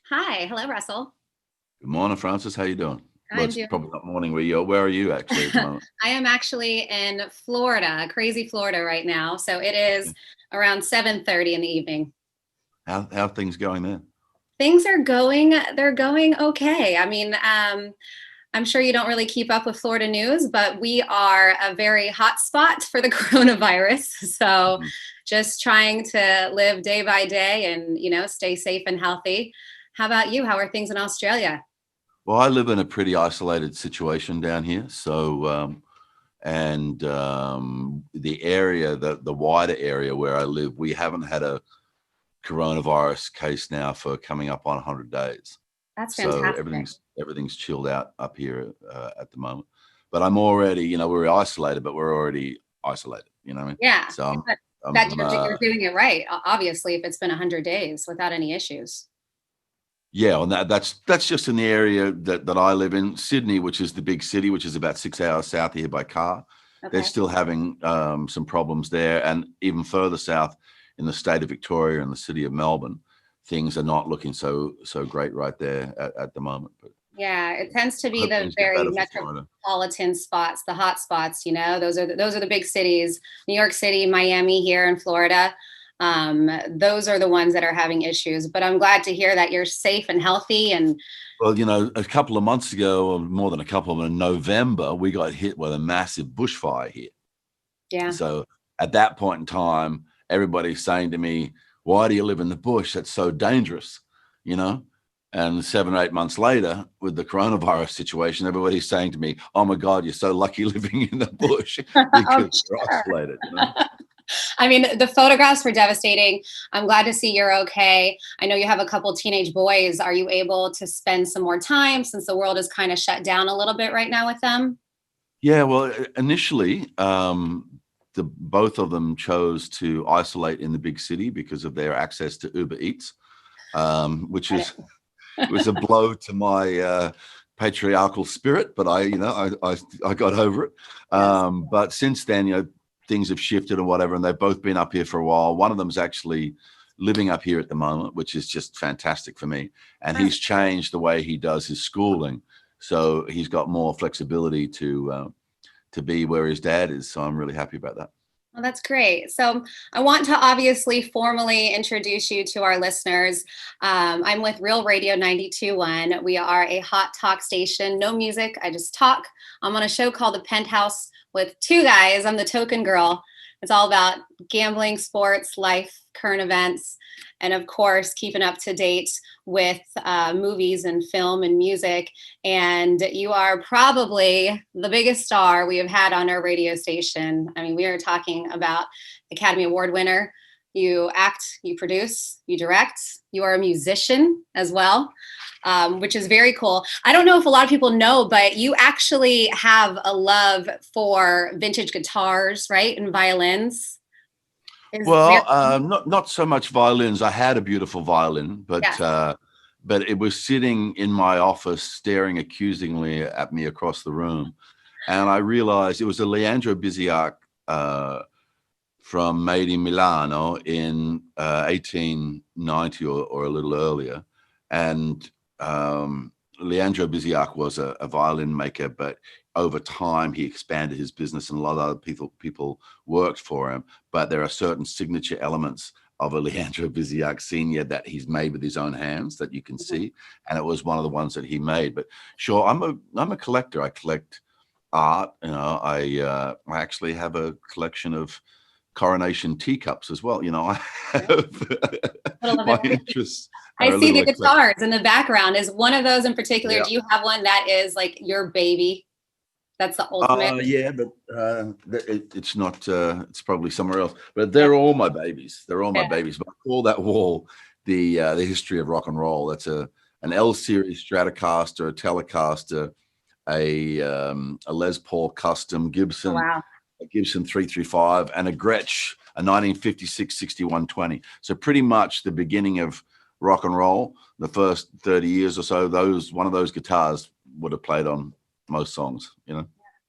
Hi. Hello, Russell. Good morning, Francis. How you doing? Well, I'm it's doing. probably not morning where you are. Where are you actually at the moment? I am actually in Florida, crazy Florida right now. So it is around 7:30 in the evening. How are things going there? Things they're going okay. I mean, I'm sure you don't really keep up with Florida news, but we are a very hot spot for the coronavirus. So Mhm. just trying to live day by day and, stay safe and healthy. How about you? How are things in Australia? Well, I live in a pretty isolated situation down here. The area, the wider area where I live, we haven't had a coronavirus case now for coming up on 100 days. That's So fantastic. everything's chilled out up here at the moment. But I'm already, we're isolated, but we're already isolated. You know what I mean? Yeah, So I'm, but that I'm you're doing it right. Obviously, if it's been 100 days without any issues. Yeah, and that's just in the area that I live in, Sydney, which is the big city, which is about 6 hours south of here by car. They're Okay. still having some problems there, and even further south in the state of Victoria and the city of Melbourne, things are not looking so great right there at the moment. But Yeah, it tends to I be hope the things get very better for Florida. metropolitan spots, the hot spots, those are the big cities. New York City, Miami here in Florida. Those are the ones that are having issues. But I'm glad to hear that you're safe and healthy and Well, a couple of months ago, or more than a couple of in November, we got hit with a massive bushfire here. yeah. So at that point in time, everybody's saying to me, "Why do you live in the bush? That's so dangerous," you know. And 7 or 8 months later, with the coronavirus situation, everybody's saying to me, "Oh my God, you're so lucky living in the bush I'm because you're sure. isolated." You know. I mean, the photographs were devastating. I'm glad to see you're okay. I know you have a couple teenage boys. Are you able to spend some more time since the world is kind of shut down a little bit right now with them? Yeah, well, initially, the both of them chose to isolate in the big city because of their access to Uber Eats, which Got is it. it was a blow to my patriarchal spirit, but I got over it. Yes. But since then, things have shifted and whatever, and they've both been up here for a while. One of them's actually living up here at the moment, which is just fantastic for me. And Oh, he's changed the way he does his schooling, so he's got more flexibility to be where his dad is. So I'm really happy about that. well, that's great. So, I want to obviously formally introduce you to our listeners. I'm with Real Radio 92.1. We are a hot talk station, no music, I just talk. I'm on a show called The Penthouse with two guys. I'm the token girl. It's all about gambling, sports, life, current events, and of course, keeping up to date with movies and film and music. And you are probably the biggest star we have had on our radio station. I mean, we are talking about Academy Award winner. You act, you produce, you direct, you are a musician as well. Which is very cool. I don't know if a lot of people know, but you actually have a love for vintage guitars, right? And violins. Is there? Well, not so much violins. I had a beautiful violin, Yes. but it was sitting in my office, staring accusingly at me across the room, and I realized it was a Leandro Biziac uh, from made in Milano in 1890 or a little earlier, and Leandro Biziac was a violin maker, but over time he expanded his business, and a lot of other people worked for him. But there are certain signature elements of a Leandro Biziac Senior that he's made with his own hands that you can Mhm. see, and it was one of the ones that he made. But sure, I'm a collector. I collect art. I actually have a collection of coronation teacups as well. I have Little of my everything. interests I are a see little the eclectic. guitars in the background. Is one of those in particular? Yeah. Do you have one that is like your baby? That's the ultimate. Yeah, but it's not. It's probably somewhere else. But Yeah. they're all my babies. They're all my Yeah. babies. But I call that wall the history of rock and roll. That's an L series Stratocaster, a Telecaster, a Les Paul custom Oh, Gibson, wow. a Gibson 335, and a Gretsch, a 1956 6120. So pretty much the beginning of rock and roll. The first 30 years or so, those one of those guitars would have played on most songs.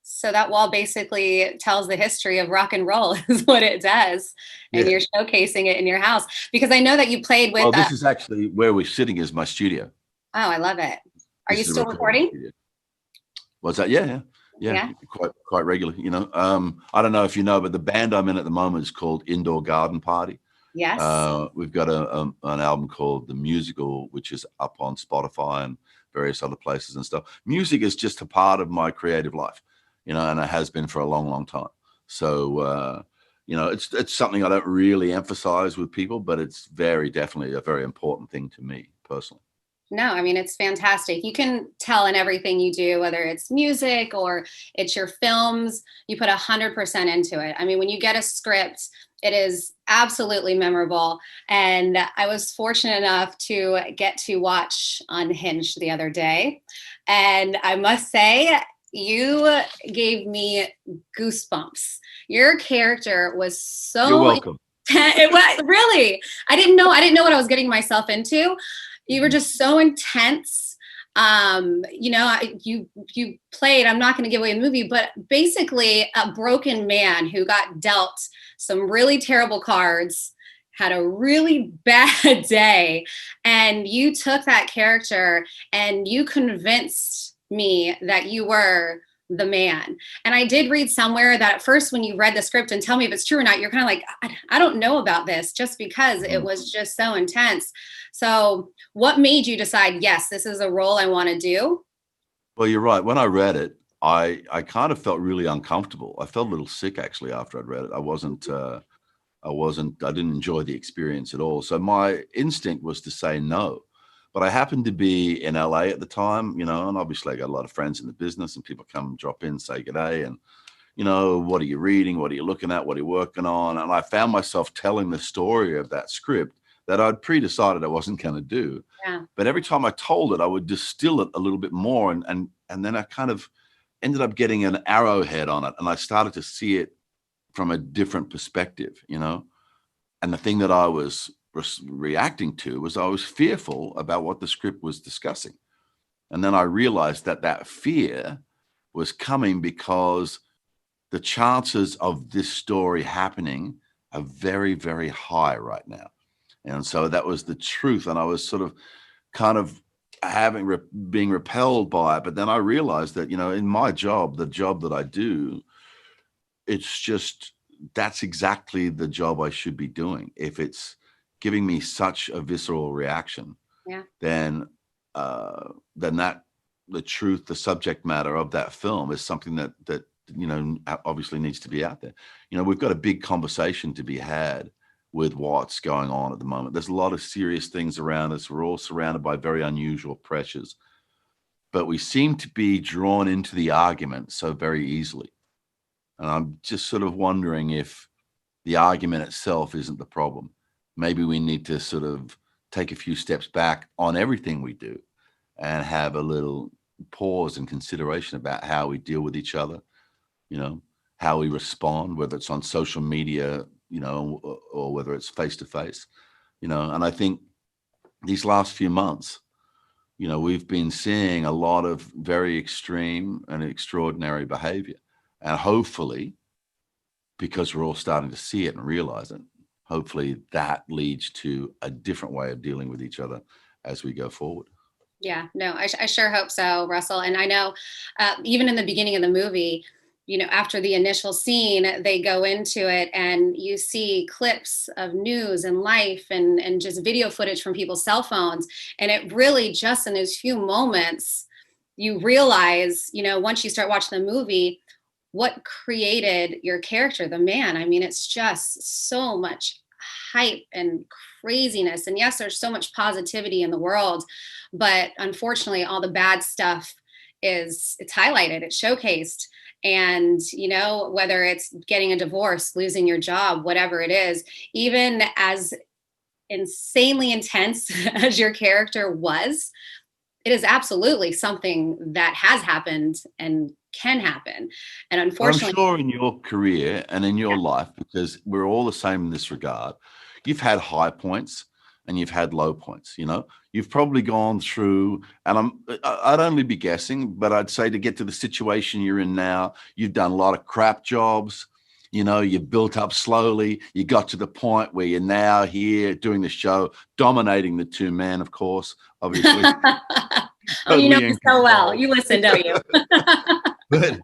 So that wall basically tells the history of rock and roll is what it does. And Yeah. you're showcasing it in your house because I know that you played with, Well, this is actually where we're sitting is my studio. oh, I love it. Are This you is a still recording recording? studio. What's that? Yeah, Yeah. quite regularly. I don't know if you know, but the band I'm in at the moment is called Indoor Garden Party. Yes. We've got an album called The Musical, which is up on Spotify and various other places and stuff. Music is just a part of my creative life, and it has been for a long, long time. So, it's something I don't really emphasize with people, but it's very definitely a very important thing to me personally. No, I mean, it's fantastic. You can tell in everything you do, whether it's music or it's your films, you put 100% into it. I mean, when you get a script, it is absolutely memorable. And I was fortunate enough to get to watch Unhinged the other day. And I must say, you gave me goosebumps. Your character was You're so welcome. it was really, I didn't know what I was getting myself into. You were Mhm. just so intense. You played, I'm not going to give away the movie, but basically a broken man who got dealt some really terrible cards, had a really bad day, and you took that character and you convinced me that you were the man. And I did read somewhere that at first, when you read the script, and tell me if it's true or not, you're kind of like, I don't know about this, just because it Mhm. was just so intense. So, what made you decide, yes, this is a role I want to do? Well, you're right. When I read it, I kind of felt really uncomfortable. I felt a little sick actually after I'd read it. I didn't enjoy the experience at all. So my instinct was to say no. But I happened to be in LA at the time, and obviously I got a lot of friends in the business and people come and drop in, say good day. And, what are you reading? What are you looking at? What are you working on? And I found myself telling the story of that script that I'd pre-decided I wasn't going to do. Yeah. But every time I told it, I would distill it a little bit more. And then I kind of ended up getting an arrowhead on it. And I started to see it from a different perspective. And the thing that I was reacting to was I was fearful about what the script was discussing. And then I realized that fear was coming because the chances of this story happening are very, very high right now. And so that was the truth. And I was sort of kind of being repelled by it. But then I realized that, in my job, the job that I do, it's just that's exactly the job I should be doing. If it's giving me such a visceral reaction, Yeah. then that the truth, the subject matter of that film is something that obviously needs to be out there. We've got a big conversation to be had with what's going on at the moment. There's a lot of serious things around us. We're all surrounded by very unusual pressures, but we seem to be drawn into the argument so very easily. And I'm just sort of wondering if the argument itself isn't the problem. Maybe we need to sort of take a few steps back on everything we do and have a little pause and consideration about how we deal with each other, how we respond, whether it's on social media, or whether it's face to face, and I think these last few months, we've been seeing a lot of very extreme and extraordinary behavior. And hopefully, because we're all starting to see it and realize it, hopefully that leads to a different way of dealing with each other as we go forward. Yeah, no, I sure hope so, Russell. And I know even in the beginning of the movie, after the initial scene, they go into it and you see clips of news and life and just video footage from people's cell phones. And it really just in those few moments, you realize, once you start watching the movie, what created your character, the man. I mean, it's just so much hype and craziness. And yes, there's so much positivity in the world, but unfortunately, all the bad stuff it's highlighted, it's showcased. And whether it's getting a divorce, losing your job, whatever it is, even as insanely intense as your character was, it is absolutely something that has happened and can happen. And But I'm unfortunately, sure in your career and in your life, because we're all the same in this regard, you've had high points and you've had low points. You've probably gone through, and I'd only be guessing, but I'd say to get to the situation you're in now, you've done a lot of crap jobs. You've built up slowly. You got to the point where you're now here doing the show, dominating the two men, of course, obviously. Oh, you know me so well. You listen, don't you? but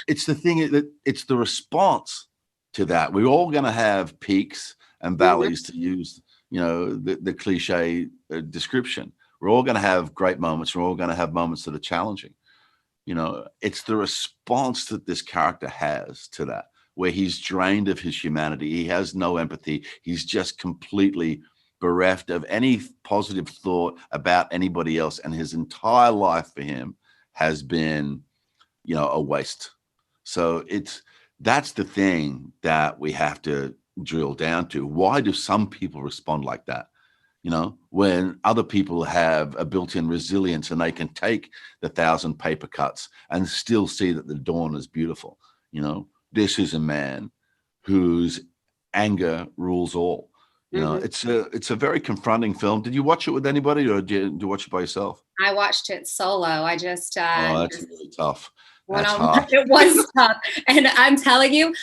it's the thing that it's the response to that. We're all going to have peaks and valleys, to use the cliche description. We're all going to have great moments. We're all going to have moments that are challenging. It's the response that this character has to that, where he's drained of his humanity. He has no empathy. He's just completely bereft of any positive thought about anybody else, and his entire life for him has been a waste. So that's the thing that we have to drill down to. Why do some people respond like that? When other people have a built-in resilience and they can take the 1,000 paper cuts and still see that the dawn is beautiful. This is a man whose anger rules all. It's a very confronting film. Did you watch it with anybody, or did you watch it by yourself? I watched it solo. I just that's really tough. That's hard. It was tough. And I'm telling you,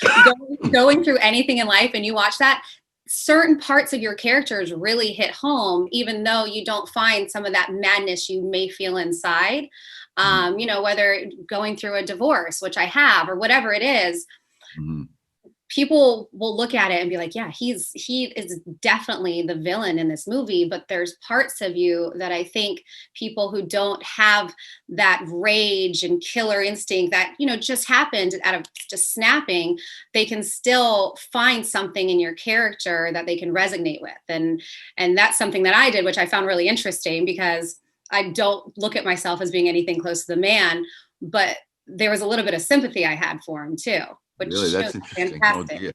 going through anything in life and you watch that, certain parts of your characters really hit home, even though you don't find some of that madness you may feel inside. Whether going through a divorce, which I have, or whatever it is, people will look at it and be like, yeah, he is definitely the villain in this movie. But there's parts of you that I think people who don't have that rage and killer instinct that, just happened out of just snapping, they can still find something in your character that they can resonate with. And that's something that I did, which I found really interesting, because I don't look at myself as being anything close to the man, but there was a little bit of sympathy I had for him too. Which really, that's interesting. Fantastic.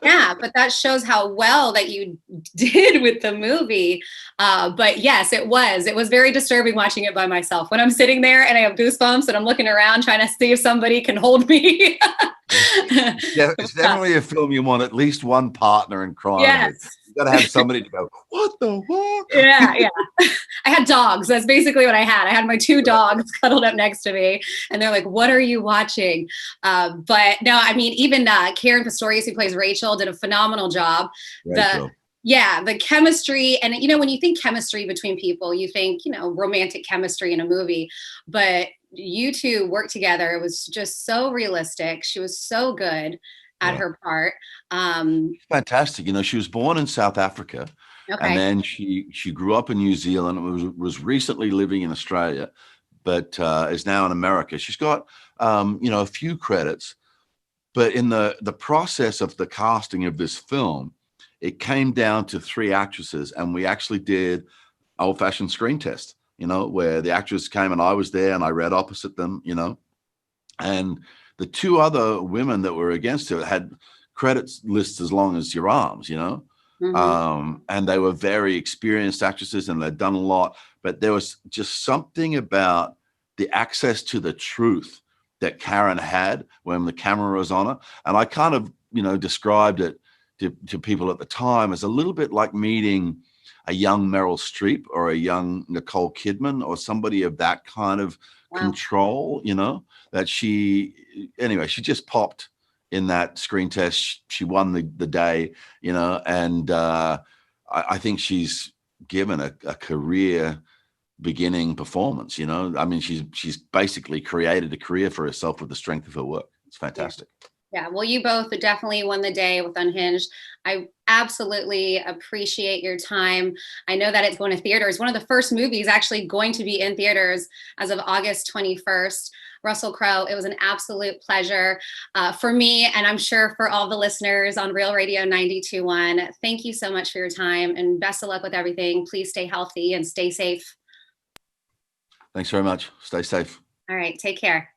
Yeah, but that shows how well that you did with the movie. But yes, it was very disturbing watching it by myself. When I'm sitting there and I have goosebumps and I'm looking around trying to see if somebody can hold me. Yeah, it's definitely a film you want at least one partner in crime. Yes. You got to have somebody to go, what the fuck? Yeah. I had dogs. That's basically what I had. I had my 2 dogs cuddled up next to me, and they're like, what are you watching? But no, I mean, even Karen Pistorius, who plays Rachel, did a phenomenal job. The chemistry, and when you think chemistry between people, you think, romantic chemistry in a movie, but you two worked together. It was just so realistic. She was so good at her part. Fantastic. She was born in South Africa, and then she grew up in New Zealand and was recently living in Australia, but is now in America. She's got a few credits, but in the process of the casting of this film, it came down to 3 actresses, and we actually did old-fashioned screen test, where the actress came and I was there and I read opposite them, and the 2 other women that were against her had credits lists as long as your arms, and they were very experienced actresses and they'd done a lot, but there was just something about the access to the truth that Karen had when the camera was on her. And I kind of, described it to people at the time as a little bit like meeting a young Meryl Streep or a young Nicole Kidman or somebody of that kind of control, that she just popped in that screen test. She won the day, and I think she's given a career beginning performance. I mean, she's basically created a career for herself with the strength of her work. It's fantastic. Yeah, well, you both definitely won the day with Unhinged. I absolutely appreciate your time. I know that it's going to theaters. One of the first movies actually going to be in theaters as of August 21st. Russell Crowe, it was an absolute pleasure for me, and I'm sure for all the listeners on Real Radio 92.1. Thank you so much for your time, and best of luck with everything. Please stay healthy and stay safe. Thanks very much. Stay safe. All right, take care.